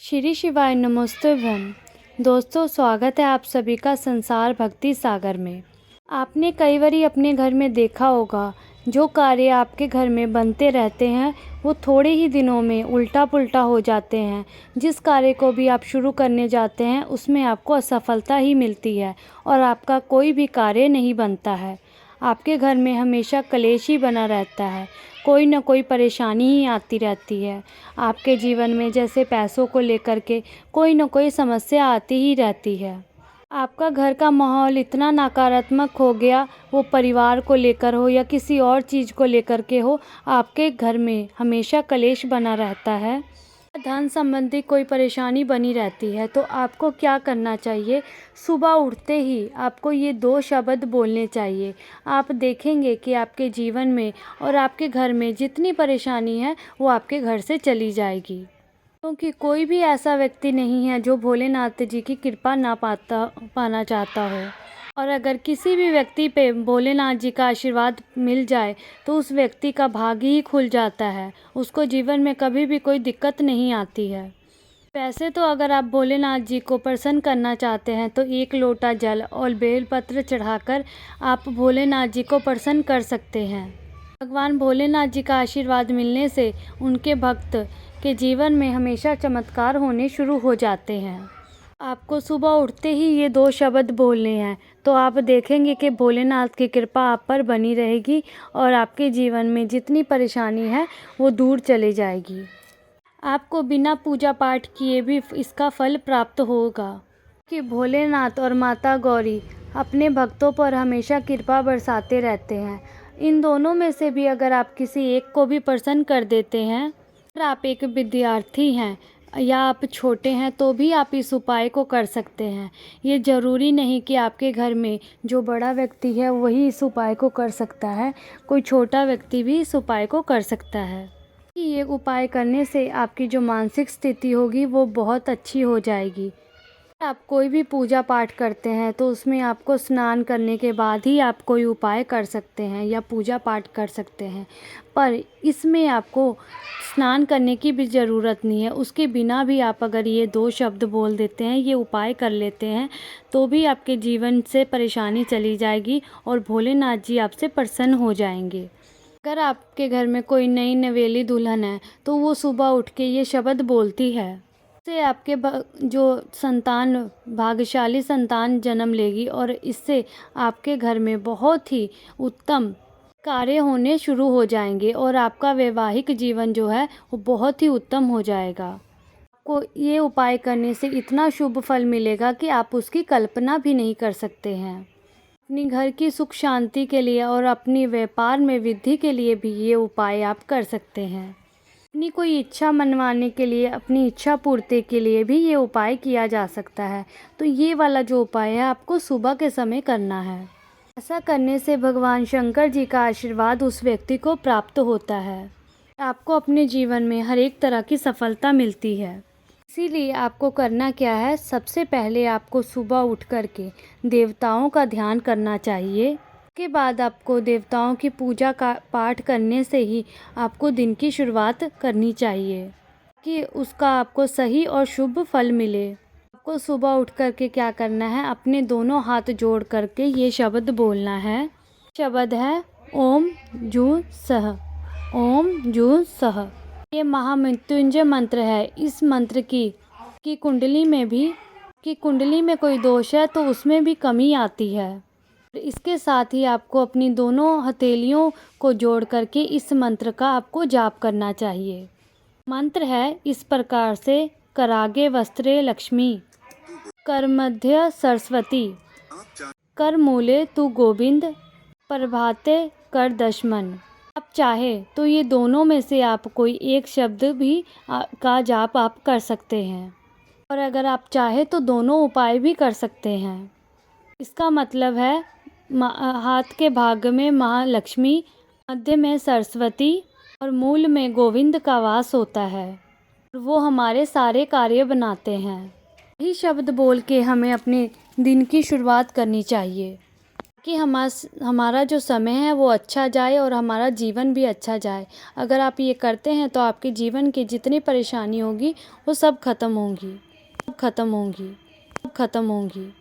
श्री शिवाय नमोस्तुभ्यम। दोस्तों, स्वागत है आप सभी का संसार भक्ति सागर में। आपने कई बारी अपने घर में देखा होगा, जो कार्य आपके घर में बनते रहते हैं वो थोड़े ही दिनों में उल्टा पुल्टा हो जाते हैं। जिस कार्य को भी आप शुरू करने जाते हैं उसमें आपको असफलता ही मिलती है और आपका कोई भी कार्य नहीं बनता है। आपके घर में हमेशा कलेश ही बना रहता है, कोई ना कोई परेशानी ही आती रहती है। आपके जीवन में जैसे पैसों को लेकर के कोई ना कोई समस्या आती ही रहती है। आपका घर का माहौल इतना नकारात्मक हो गया, वो परिवार को लेकर हो या किसी और चीज़ को लेकर के हो, आपके घर में हमेशा कलेश बना रहता है, धन संबंधी कोई परेशानी बनी रहती है। तो आपको क्या करना चाहिए? सुबह उठते ही आपको ये 2 शब्द बोलने चाहिए। आप देखेंगे कि आपके जीवन में और आपके घर में जितनी परेशानी है वो आपके घर से चली जाएगी। क्योंकि कोई भी ऐसा व्यक्ति नहीं है जो भोलेनाथ जी की कृपा ना पाना चाहता हो। और अगर किसी भी व्यक्ति पे भोलेनाथ जी का आशीर्वाद मिल जाए तो उस व्यक्ति का भाग्य ही खुल जाता है, उसको जीवन में कभी भी कोई दिक्कत नहीं आती है। वैसे तो अगर आप भोलेनाथ जी को प्रसन्न करना चाहते हैं तो 1 लोटा जल और बेलपत्र चढ़ाकर आप भोलेनाथ जी को प्रसन्न कर सकते हैं। भगवान भोलेनाथ जी का आशीर्वाद मिलने से उनके भक्त के जीवन में हमेशा चमत्कार होने शुरू हो जाते हैं। आपको सुबह उठते ही ये 2 शब्द बोलने हैं, तो आप देखेंगे कि भोलेनाथ की कृपा आप पर बनी रहेगी और आपके जीवन में जितनी परेशानी है वो दूर चली जाएगी। आपको बिना पूजा पाठ किए भी इसका फल प्राप्त होगा कि भोलेनाथ और माता गौरी अपने भक्तों पर हमेशा कृपा बरसाते रहते हैं। इन दोनों में से भी अगर आप किसी एक को भी प्रसन्न कर देते हैं, अगर आप एक विद्यार्थी हैं या आप छोटे हैं तो भी आप इस उपाय को कर सकते हैं। ये ज़रूरी नहीं कि आपके घर में जो बड़ा व्यक्ति है वही इस उपाय को कर सकता है, कोई छोटा व्यक्ति भी इस उपाय को कर सकता है। ये उपाय करने से आपकी जो मानसिक स्थिति होगी वो बहुत अच्छी हो जाएगी। आप कोई भी पूजा पाठ करते हैं तो उसमें आपको स्नान करने के बाद ही आप कोई उपाय कर सकते हैं या पूजा पाठ कर सकते हैं, पर इसमें आपको स्नान करने की भी ज़रूरत नहीं है। उसके बिना भी आप अगर ये 2 शब्द बोल देते हैं, ये उपाय कर लेते हैं, तो भी आपके जीवन से परेशानी चली जाएगी और भोलेनाथ जी आपसे प्रसन्न हो जाएंगे। अगर आपके घर में कोई नई नवेली दुल्हन है तो वो सुबह उठ के ये शब्द बोलती है, इससे आपके जो संतान भाग्यशाली संतान जन्म लेगी और इससे आपके घर में बहुत ही उत्तम कार्य होने शुरू हो जाएंगे और आपका वैवाहिक जीवन जो है वो बहुत ही उत्तम हो जाएगा। आपको ये उपाय करने से इतना शुभ फल मिलेगा कि आप उसकी कल्पना भी नहीं कर सकते हैं। अपनी घर की सुख शांति के लिए और अपनी व्यापार में वृद्धि के लिए भी ये उपाय आप कर सकते हैं। अपनी कोई इच्छा मनवाने के लिए, अपनी इच्छा पूर्ति के लिए भी ये उपाय किया जा सकता है। तो ये वाला जो उपाय है आपको सुबह के समय करना है। ऐसा करने से भगवान शंकर जी का आशीर्वाद उस व्यक्ति को प्राप्त होता है। आपको अपने जीवन में हर एक तरह की सफलता मिलती है। इसीलिए आपको करना क्या है, सबसे पहले आपको सुबह उठ करके देवताओं का ध्यान करना चाहिए। के बाद आपको देवताओं की पूजा का पाठ करने से ही आपको दिन की शुरुआत करनी चाहिए कि उसका आपको सही और शुभ फल मिले। आपको सुबह उठ करके क्या करना है, अपने दोनों हाथ जोड़ करके ये शब्द बोलना है। शब्द है ओम जू सह, ओम जू सह। ये महामृत्युंजय मंत्र है। इस मंत्र की कुंडली में कोई दोष है तो उसमें भी कमी आती है। इसके साथ ही आपको अपनी दोनों हथेलियों को जोड़ करके इस मंत्र का आपको जाप करना चाहिए। मंत्र है इस प्रकार से, करागे वस्त्रे लक्ष्मी, कर मध्य सरस्वती, कर मूले तू गोविंद, प्रभाते कर दशमन। आप चाहे तो ये दोनों में से आप कोई एक शब्द भी का जाप आप कर सकते हैं और अगर आप चाहे तो दोनों उपाय भी कर सकते हैं। इसका मतलब है हाथ के भाग में महालक्ष्मी, मध्य में सरस्वती और मूल में गोविंद का वास होता है। वो हमारे सारे कार्य बनाते हैं। यही शब्द बोल के हमें अपने दिन की शुरुआत करनी चाहिए कि हमारा जो समय है वो अच्छा जाए और हमारा जीवन भी अच्छा जाए। अगर आप ये करते हैं तो आपके जीवन की जितनी परेशानी होगी वो सब खत्म होंगी, सब खत्म होंगी, सब खत्म होंगी।